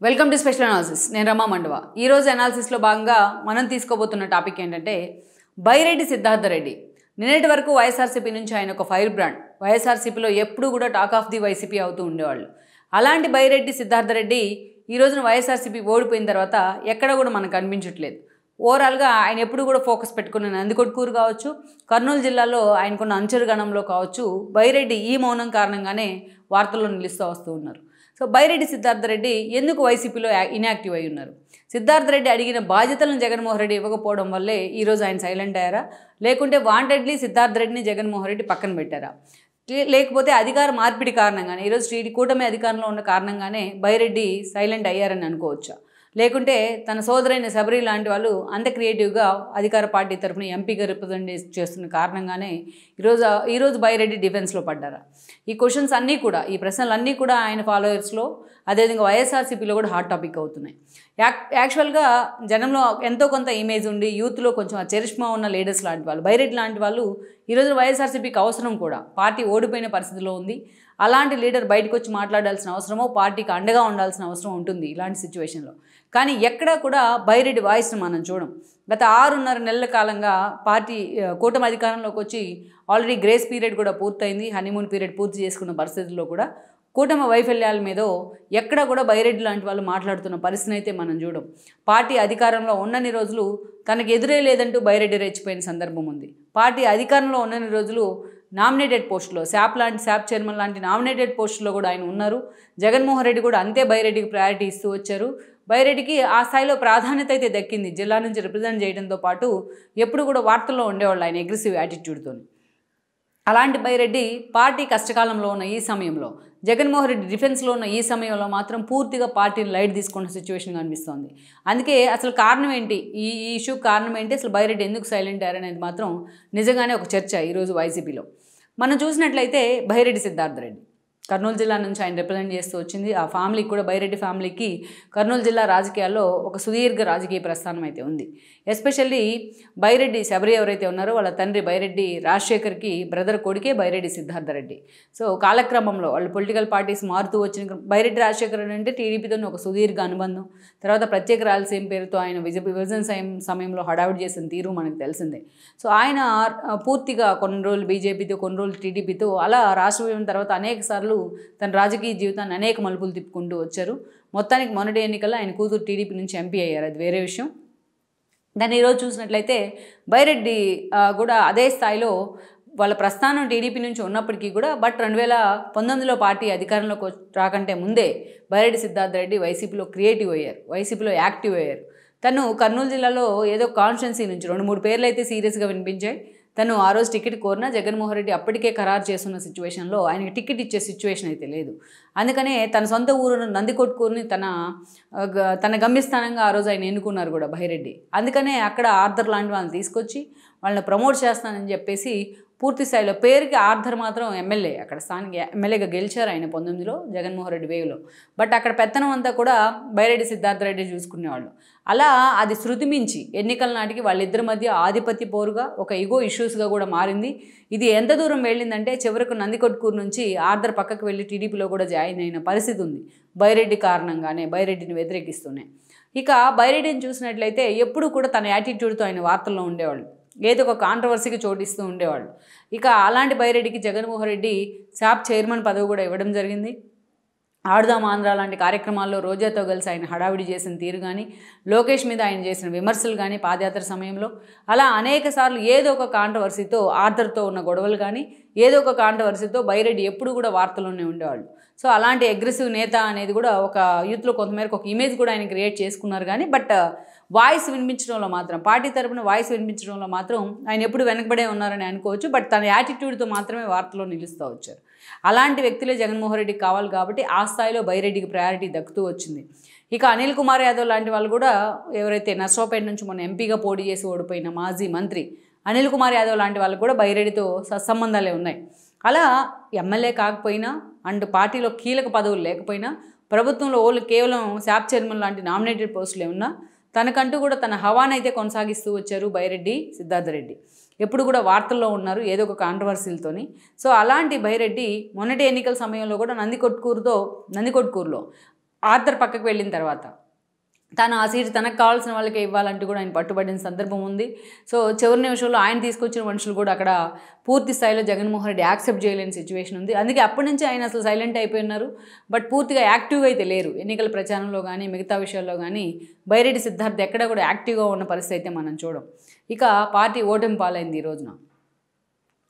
Welcome to special analysis. నేను రమా మండవ. ఈరోజు అనాలిసిస్లో భాగంగా మనం తీసుకోబోతున్న టాపిక్ ఏంటంటే బైరెడ్డి సిద్ధార్థ రెడ్డి. నిన్నటి వరకు వైఎస్ఆర్సీపీ నుంచి ఆయన ఒక ఫైర్ బ్రాండ్. వైఎస్ఆర్సీపీలో ఎప్పుడు కూడా టాక్ ఆఫ్ ది వైసీపీ అవుతూ ఉండేవాళ్ళు. అలాంటి బైరెడ్డి సిద్ధార్థ రెడ్డి ఈ రోజున వైఎస్ఆర్సీపీ ఓడిపోయిన తర్వాత ఎక్కడ కూడా మనకు కనిపించట్లేదు. ఓవరాల్గా ఆయన ఎప్పుడు కూడా ఫోకస్ పెట్టుకున్న నందికొట్కూరు కావచ్చు, కర్నూలు జిల్లాలో ఆయనకున్న అంచెరు గణంలో కావచ్చు, బైరెడ్డి ఈ మౌనం కారణంగానే వార్తల్లో నిలుస్తూ వస్తూ ఉన్నారు. సో బైరెడ్డి సిద్ధార్థ రెడ్డి ఎందుకు వైసీపీలో ఇన్యాక్టివ్ అయి ఉన్నారు? సిద్ధార్థ రెడ్డి అడిగిన బాధ్యతలను జగన్మోహన్ రెడ్డి ఇవ్వకపోవడం వల్లే ఈరోజు ఆయన సైలెంట్ అయ్యారా, లేకుంటే వాంటెడ్లీ సిద్ధార్థ రెడ్డిని జగన్మోహన్ రెడ్డి పక్కన పెట్టారా, లేకపోతే అధికార మార్పిడి కారణంగానే ఈరోజు కూటమి అధికారంలో ఉన్న కారణంగానే బైరెడ్డి సైలెంట్ అయ్యారని అనుకోవచ్చా, లేకుంటే తన సోదరైన శబరి లాంటి వాళ్ళు క్రియేటివ్గా అధికార పార్టీ తరఫున ఎంపీగా రిప్రజెంట్ చేస్తున్న కారణంగానే ఈరోజు బైరెడ్డి డిఫెన్స్లో పడ్డారా? ఈ క్వశ్చన్స్ అన్నీ కూడా, ఈ ప్రశ్నలన్నీ కూడా ఆయన ఫాలోయర్స్లో, అదేవిధంగా వైఎస్ఆర్సీపీలో కూడా హాట్ టాపిక్ అవుతున్నాయి. యాక్చువల్గా జనంలో ఎంతో కొంత ఇమేజ్ ఉండి యూత్లో కొంచెం చరిష్మా ఉన్న లీడర్స్ లాంటి వాళ్ళు, బైరెడ్డి లాంటి వాళ్ళు ఈరోజు వైఎస్ఆర్సీపీకి అవసరం కూడా. పార్టీ ఓడిపోయిన పరిస్థితిలో ఉంది. అలాంటి లీడర్ బయటకు వచ్చి మాట్లాడాల్సిన అవసరమో, పార్టీకి అండగా ఉండాల్సిన అవసరం ఉంటుంది ఇలాంటి సిచ్యువేషన్లో. కానీ ఎక్కడా కూడా బైరెడ్డి వాయిస్ని మనం చూడం. గత 6.5 నెలల కాలంగా పార్టీ కూటమి అధికారంలోకి వచ్చి ఆల్రెడీ గ్రేస్ పీరియడ్ కూడా పూర్తయింది, హనీమూన్ పీరియడ్ పూర్తి చేసుకున్న పరిస్థితుల్లో కూడా కూటమి వైఫల్యాల మీద ఎక్కడ కూడా బైరెడ్డి లాంటి వాళ్ళు మాట్లాడుతున్న పరిస్థితిని అయితే మనం చూడం. పార్టీ అధికారంలో ఉన్నన్ని రోజులు తనకు ఎదురే లేదంటూ బైరెడ్డి రెచ్చిపోయిన సందర్భం ఉంది. పార్టీ అధికారంలో ఉన్నన్ని రోజులు నామినేటెడ్ పోస్టులో శాప్ చైర్మన్ లాంటి నామినేటెడ్ పోస్టులో కూడా ఆయన ఉన్నారు. జగన్మోహన్ రెడ్డి కూడా అంతే బైరెడ్డికి ప్రయారిటీ ఇస్తూ వచ్చారు. బైరెడ్డికి ఆ స్థాయిలో ప్రాధాన్యత అయితే దక్కింది. జిల్లా నుంచి రిప్రజెంట్ చేయడంతో పాటు ఎప్పుడు కూడా వార్తల్లో ఉండేవాళ్ళు ఆయన అగ్రెసివ్ యాటిట్యూడ్తో. అలాంటి బైరెడ్డి పార్టీ కష్టకాలంలో ఉన్న ఈ సమయంలో, జగన్మోహన్ రెడ్డి డిఫెన్స్లో ఉన్న ఈ సమయంలో మాత్రం పూర్తిగా పార్టీని లైట్ తీసుకున్న సిచ్యువేషన్ కనిపిస్తోంది. అందుకే అసలు కారణం ఏంటి, ఈ ఇష్యూకి కారణం ఏంటి, అసలు బైరెడ్డి ఎందుకు సైలెంట్ అయ్యారనేది మాత్రం నిజంగానే ఒక చర్చ ఈరోజు వైసీపీలో. మనం చూసినట్లయితే బైరెడ్డి సిద్ధార్థ రెడ్డి కర్నూలు జిల్లా నుంచి ఆయన రిప్రజెంట్ చేస్తూ వచ్చింది. ఆ ఫ్యామిలీకి కూడా, బైరెడ్డి ఫ్యామిలీకి కర్నూలు జిల్లా రాజకీయాల్లో ఒక సుదీర్ఘ రాజకీయ ప్రస్థానం అయితే ఉంది. ఎస్పెషల్లీ బైరెడ్డి శబరి ఎవరైతే ఉన్నారో వాళ్ళ తండ్రి బైరెడ్డి రాజశేఖర్కి బ్రదర్ కొడుకే బైరెడ్డి సిద్ధార్థ రెడ్డి. సో కాలక్రమంలో వాళ్ళు పొలిటికల్ పార్టీస్ మారుతూ వచ్చిన బైరెడ్డి రాజశేఖర్ అంటే టీడీపీతో ఒక సుదీర్ఘ అనుబంధం. తర్వాత ప్రత్యేక రాయలసీమ పేరుతో ఆయన విభజన సమయంలో హడావిడి చేసిన తీరు మనకు తెలిసిందే. సో ఆయన పూర్తిగా కొన్ని రోజులు బీజేపీతో, కొన్ని రోజులు టీడీపీతో, అలా రాష్ట్ర విభజన తర్వాత అనేక సార్లు తన రాజకీయ జీవితాన్ని అనేక మలుపులు తిప్పుకుంటూ వచ్చారు. మొత్తానికి మొన్నటి ఎన్నికల్లో ఆయన కూతురు టీడీపీ నుంచి ఎంపీ అయ్యారు, అది వేరే విషయం. దాన్ని ఈరోజు చూసినట్లయితే బైరెడ్డి కూడా అదే స్థాయిలో వాళ్ళ ప్రస్థానం టీడీపీ నుంచి ఉన్నప్పటికీ కూడా, బట్ 2019లో పార్టీ అధికారంలోకి రాకంటే ముందే బైరెడ్డి సిద్ధార్థ రెడ్డి వైసీపీలో క్రియేటివ్ అయ్యారు, వైసీపీలో యాక్టివ్ అయ్యారు. తను కర్నూలు జిల్లాలో ఏదో కాన్స్టిట్యున్సీ నుంచి 2-3 పేర్లు అయితే సీరియస్గా వినిపించాయి. తను ఆ రోజు టికెట్ కోరినా జగన్మోహన్ రెడ్డి అప్పటికే ఖరారు చేస్తున్న సిచ్యువేషన్లో ఆయనకి టికెట్ ఇచ్చే సిచ్యువేషన్ అయితే లేదు. అందుకనే తన సొంత ఊరును నందికొట్కూరుని తన గమ్యస్థానంగా ఆ రోజు ఆయన ఎన్నుకున్నారు కూడా బైరెడ్డి. అందుకనే అక్కడ ఆర్థర్ లాంటి వాళ్ళని తీసుకొచ్చి వాళ్ళని ప్రమోట్ చేస్తానని చెప్పేసి పూర్తి స్థాయిలో, పేరుకి ఆర్థర్ మాత్రం ఎమ్మెల్యే, అక్కడ స్థానిక ఎమ్మెల్యేగా గెలిచారు ఆయన 19లో జగన్మోహన్ రెడ్డి వేవ్లో. బట్ అక్కడ పెత్తనం అంతా కూడా బైరెడ్డి సిద్ధార్థ రెడ్డి చూసుకునేవాళ్ళు. అలా అది శృతి మించి ఎన్నికల నాటికి వాళ్ళిద్దరి మధ్య ఆధిపత్య పోరుగా, ఒక ఇగో ఇష్యూస్గా కూడా మారింది. ఇది ఎంత దూరం వెళ్ళిందంటే చివరకు నందికొట్కూరు నుంచి ఆర్థర్ పక్కకు వెళ్ళి టీడీపీలో కూడా జాయిన్ అయిన పరిస్థితి ఉంది, బైరెడ్డి కారణంగానే, బైరెడ్డిని వ్యతిరేకిస్తూనే. ఇక బైరెడ్డిని చూసినట్లయితే ఎప్పుడు కూడా తన యాటిట్యూడ్తో ఆయన వార్తల్లో ఉండేవాళ్ళు, ఏదో ఒక కాంట్రవర్సీకి చోటిస్తూ ఉండేవాళ్ళు. ఇక అలాంటి బైరెడ్డికి జగన్మోహన్ రెడ్డి శాప్ చైర్మన్ పదవి కూడా ఇవ్వడం జరిగింది. ఆడుదాం ఆంధ్ర లాంటి కార్యక్రమాల్లో రోజాతో కలిసి ఆయన హడావిడి చేసిన తీరు కానీ, లోకేష్ మీద ఆయన చేసిన విమర్శలు కానీ పాదయాత్ర సమయంలో, అలా అనేక సార్లు ఏదో ఒక కాంట్రవర్సీతో, ఆర్థర్తో ఉన్న గొడవలు కానీ, ఏదో ఒక కాంట్రవర్సీతో బైరెడ్డి ఎప్పుడు కూడా వార్తల్లోనే ఉండేవాళ్ళు. సో అలాంటి అగ్రెసివ్ నేత అనేది కూడా ఒక యూత్లో కొంతమేరకు ఒక ఇమేజ్ కూడా ఆయన క్రియేట్ చేసుకున్నారు. కానీ బట్ వాయిస్ వినిపించడంలో మాత్రం, పార్టీ తరపున వాయిస్ వినిపించడంలో మాత్రం ఆయన ఎప్పుడు వెనకబడే ఉన్నారని అనుకోవచ్చు. బట్ తన యాటిట్యూడ్తో మాత్రమే వార్తలో నిలుస్తూ వచ్చారు. అలాంటి వ్యక్తులే జగన్మోహన్ రెడ్డికి కావాలి కాబట్టి ఆ స్థాయిలో బైరెడ్డికి ప్రయారిటీ దక్కుతూ వచ్చింది. ఇక అనిల్ కుమార్ యాదవ్ లాంటి వాళ్ళు కూడా, ఎవరైతే నర్సరావుపేట నుంచి మొన్న ఎంపీగా పోటీ చేసి ఓడిపోయిన మాజీ మంత్రి అనిల్ కుమార్ యాదవ్ లాంటి వాళ్ళు కూడా బైరెడ్డితో సత్సంబంధాలే ఉన్నాయి. అలా ఎమ్మెల్యే కాకపోయినా, అండ్ పార్టీలో కీలక పదవులు లేకపోయినా, ప్రభుత్వంలో కేవలం శాప్ చైర్మన్ లాంటి నామినేటెడ్ పోస్టులే ఉన్నా తనకంటూ కూడా తన హవానైతే కొనసాగిస్తూ వచ్చారు బైరెడ్డి సిద్ధార్థ రెడ్డి. ఎప్పుడు కూడా వార్తల్లో ఉన్నారు ఏదో ఒక కాంట్రవర్సీలతోని. సో అలాంటి బైరెడ్డి మొన్నటి ఎన్నికల సమయంలో కూడా నందికొట్కూరులో ఆర్థర్ పక్కకు వెళ్ళిన తర్వాత తను ఆ సీట్ తనకు కావాల్సిన వాళ్ళకే ఇవ్వాలంటూ కూడా ఆయన పట్టుబడిన సందర్భం ఉంది. సో చివరి నిమిషంలో ఆయన తీసుకొచ్చిన మనుషులు కూడా అక్కడ పూర్తి స్థాయిలో జగన్మోహన్ రెడ్డి యాక్సెప్ట్ చేయలేని సిచ్యువేషన్ ఉంది. అందుకే అప్పటి నుంచి ఆయన అసలు సైలెంట్ అయిపోయి ఉన్నారు. బట్ పూర్తిగా యాక్టివ్గా అయితే లేరు. ఎన్నికల ప్రచారంలో కానీ మిగతా విషయాల్లో కానీ బైరెడ్డి సిద్ధార్థ్ ఎక్కడ కూడా యాక్టివ్గా ఉన్న పరిస్థితి అయితే మనం చూడం. ఇక పార్టీ ఓటమి పాలైంది. ఈ రోజున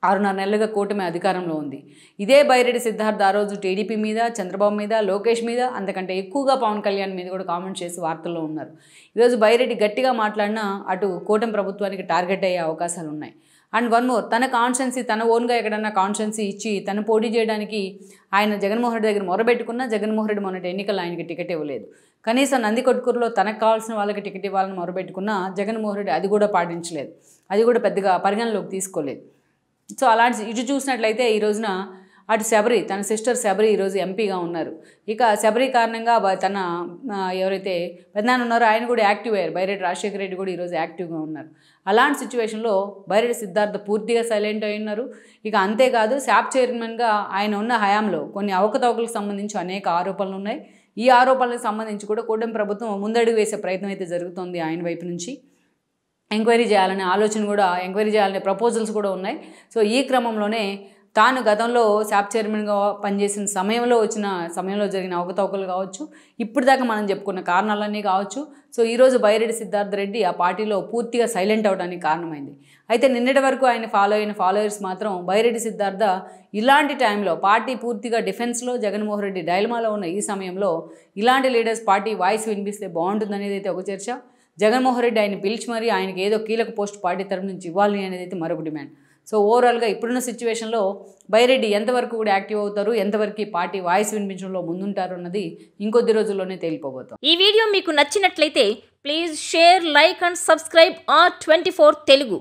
6.5 నెలలుగా కూటమి అధికారంలో ఉంది. ఇదే బైరెడ్డి సిద్ధార్థ్ ఆ రోజు టీడీపీ మీద, చంద్రబాబు మీద, లోకేష్ మీద, అంతకంటే ఎక్కువగా పవన్ కళ్యాణ్ మీద కూడా కామెంట్ చేసి వార్తల్లో ఉన్నారు. ఈరోజు బైరెడ్డి గట్టిగా మాట్లాడినా అటు కూటమి ప్రభుత్వానికి టార్గెట్ అయ్యే అవకాశాలు ఉన్నాయి. అండ్ వన్ మోర్, తన కాన్స్టెన్సీ తన ఓన్గా ఎక్కడన్నా కాన్స్టెన్సీ ఇచ్చి తను పోటీ చేయడానికి ఆయన జగన్మోహన్ రెడ్డి దగ్గర మొరబెట్టుకున్నా జగన్మోహన్ రెడ్డి మొన్నటి ఎన్నికల్లో ఆయనకి టికెట్ ఇవ్వలేదు. కనీసం నందికొట్కూరులో తనకు కావాల్సిన వాళ్ళకి టికెట్ ఇవ్వాలని మొరబెట్టుకున్నా జగన్మోహన్ రెడ్డి అది కూడా పాటించలేదు. అది కూడా పెద్దగా పరిగణలోకి తీసుకోలేదు. సో అలాంటి ఇటు చూసినట్లయితే ఈ రోజున అటు శబరి, తన సిస్టర్ శబరి ఈరోజు ఎంపీగా ఉన్నారు. ఇక శబరి కారణంగా తన ఎవరైతే పెద్దనాన్న ఉన్నారో ఆయన కూడా యాక్టివ్ అయ్యారు. బైరెడ్డి రాజశేఖర రెడ్డి కూడా ఈరోజు యాక్టివ్గా ఉన్నారు. అలాంటి సిచ్యువేషన్లో బైరెడ్డి సిద్ధార్థ పూర్తిగా సైలెంట్ అయి ఉన్నారు. ఇక అంతేకాదు శాప్ చైర్మన్గా ఆయన ఉన్న హయాంలో కొన్ని అవకతవకలకు సంబంధించి అనేక ఆరోపణలు ఉన్నాయి. ఈ ఆరోపణలకు సంబంధించి కూడా కూటమి ప్రభుత్వం ముందడుగు వేసే ప్రయత్నం అయితే జరుగుతోంది ఆయన వైపు నుంచి. ఎంక్వైరీ చేయాలనే ఆలోచన కూడా, ఎంక్వైరీ చేయాలనే ప్రపోజల్స్ కూడా ఉన్నాయి. సో ఈ క్రమంలోనే తాను గతంలో శాప్ చైర్మన్గా పనిచేసిన సమయంలో జరిగిన అవకతవకలు కావచ్చు, ఇప్పుడు దాకా మనం చెప్పుకున్న కారణాలన్నీ కావచ్చు. సో ఈరోజు బైరెడ్డి సిద్ధార్థ రెడ్డి ఆ పార్టీలో పూర్తిగా సైలెంట్ అవడానికి కారణమైంది. అయితే నిన్నటి వరకు ఆయన ఫాలో అయిన ఫాలోయర్స్ మాత్రం బైరెడ్డి సిద్ధార్థ ఇలాంటి టైంలో పార్టీ పూర్తిగా డిఫెన్స్లో, జగన్మోహన్ రెడ్డి డైలమాలో ఉన్న ఈ సమయంలో ఇలాంటి లీడర్స్ పార్టీ వాయిస్ వినిపిస్తే బాగుంటుంది అనేది అయితే ఒక చర్చ. జగన్మోహన్ రెడ్డి ఆయన పిలిచి మరీ ఆయనకి ఏదో కీలక పోస్ట్ పార్టీ తరఫు నుంచి ఇవ్వాలి అనేది అయితే మరొక డిమాండ్. సో ఓవరాల్గా ఇప్పుడున్న సిచ్యువేషన్లో బైరెడ్డి ఎంతవరకు కూడా యాక్టివ్ అవుతారు, ఎంతవరకు ఈ పార్టీ వాయిస్ వినిపించడంలో ముందుంటారు అన్నది ఇంకొద్ది రోజుల్లోనే తేలిపోబోతుంది. ఈ వీడియో మీకు నచ్చినట్లయితే please share, like and subscribe R24 Telugu.